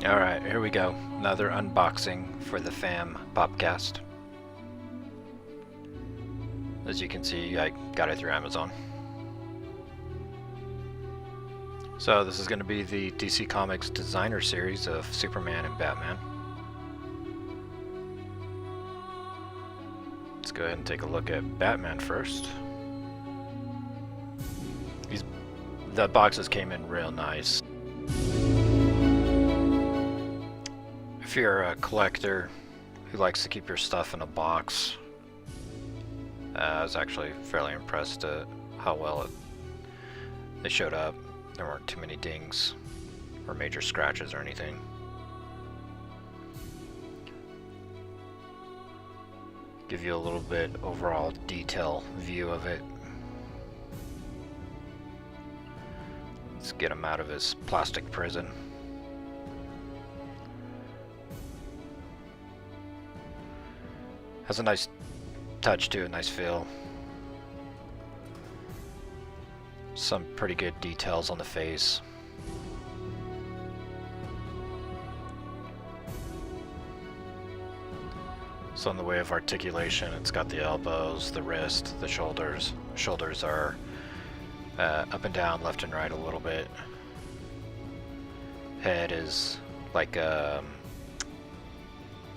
Alright, here we go. Another unboxing for the fam podcast. As you can see, I got it through Amazon. So this is going to be the DC Comics designer series of Superman and Batman. Let's go ahead and take a look at Batman first. The boxes came in real nice. If you're a collector who likes to keep your stuff in a box, I was actually fairly impressed at how well they showed up. There weren't too many dings or major scratches or anything. Give you a little bit overall detail view of it. Let's get him out of his plastic prison. Has a nice touch to it, nice feel. Some pretty good details on the face. So in the way of articulation, it's got the elbows, the wrist, the shoulders. Shoulders are up and down, left and right a little bit. Head is like a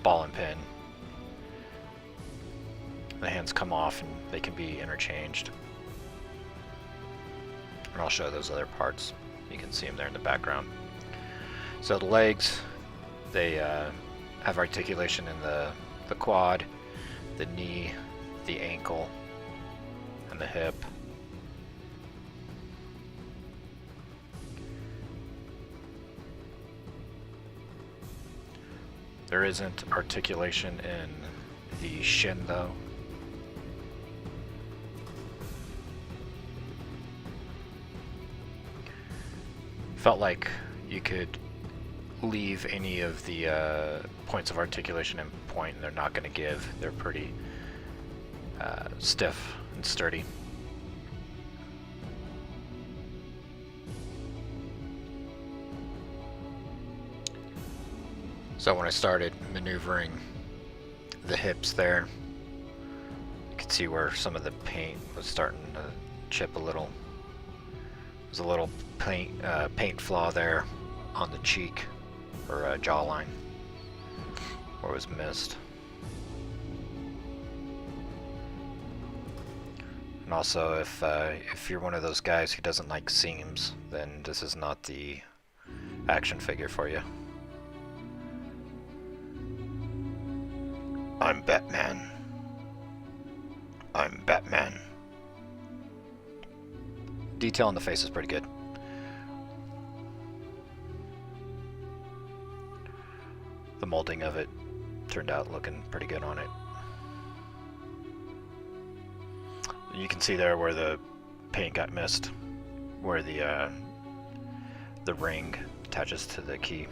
ball and pin. The hands come off and they can be interchanged. And I'll show those other parts. You can see them there in the background. So the legs, they have articulation in the quad, the knee, the ankle, and the hip. There isn't articulation in the shin though. Felt like you could leave any of the points of articulation in point and they're not going to give. They're pretty stiff and sturdy. So when I started maneuvering the hips there, you could see where some of the paint was starting to chip a little. There's a little paint flaw there on the cheek or jawline where it was missed. And also, if you're one of those guys who doesn't like seams, then this is not the action figure for you. I'm Batman. I'm Batman. Detail on the face is pretty good. The molding of it turned out looking pretty good on it. You can see there where the paint got missed, where the ring attaches to the key.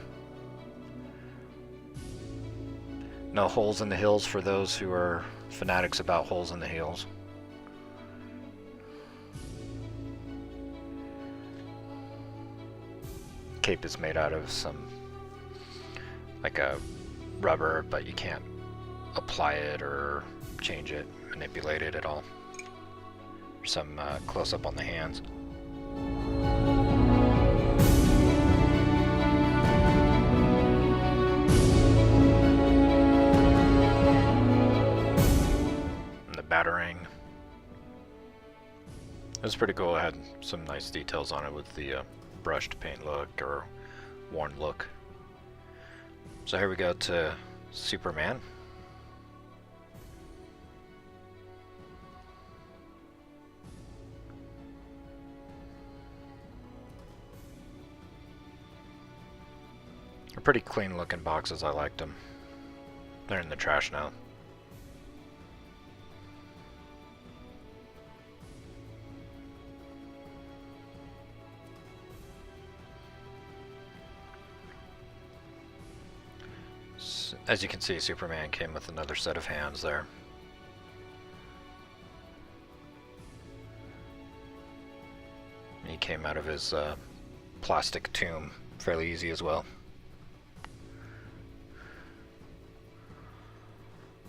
No holes in the heels for those who are fanatics about holes in the heels. Cape is made out of some like a rubber, but you can't apply it or change it, manipulate it at all. Some close-up on the hands. And the batarang. It was pretty cool. It had some nice details on it with the brushed paint look or worn look. So here we go to Superman. They're pretty clean looking boxes. I liked them. They're in the trash now. As you can see, Superman came with another set of hands there. He came out of his plastic tomb fairly easy as well.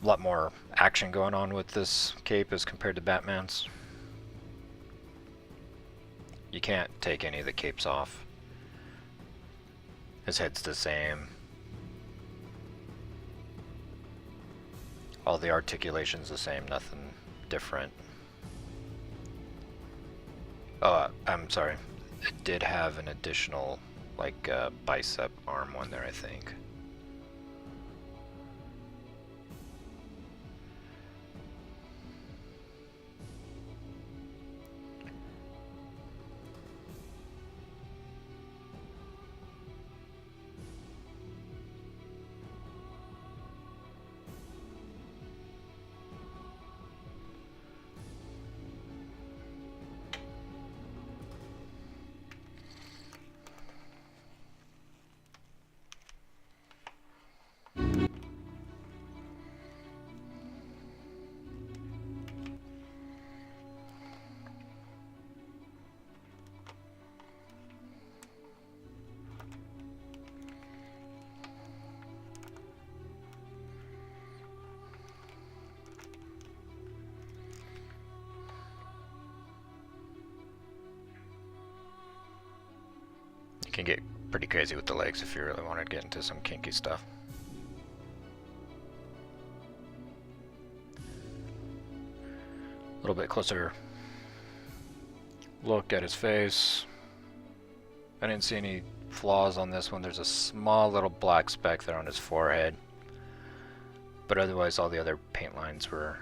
a lot more action going on with this cape as compared to Batman's. You can't take any of the capes off. His head's the same. All the articulation's the same, nothing different. Oh, I'm sorry. It did have an additional, like, bicep arm one there, I think. You can get pretty crazy with the legs if you really want to get into some kinky stuff. A little bit closer look at his face. I didn't see any flaws on this one. There's a small little black speck there on his forehead, but otherwise all the other paint lines were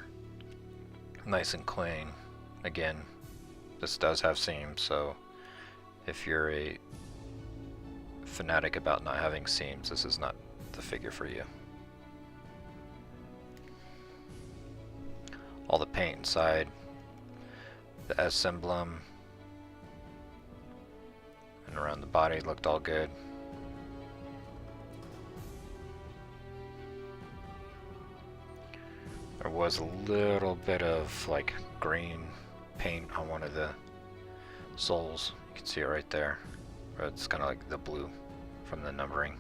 nice and clean. Again, this does have seams, so if you're a fanatic about not having seams, this is not the figure for you. All the paint inside, the S emblem, and around the body looked all good. There was a little bit of like green paint on one of the soles. You can see it right there. It's kind of like the blue from the numbering.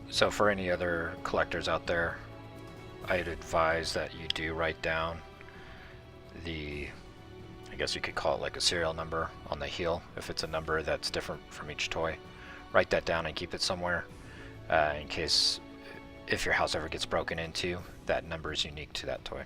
So for any other collectors out there, I'd advise that you do write down the, I guess you could call it like a serial number on the heel, if it's a number that's different from each toy. Write that down and keep it somewhere in case if your house ever gets broken into, that number is unique to that toy.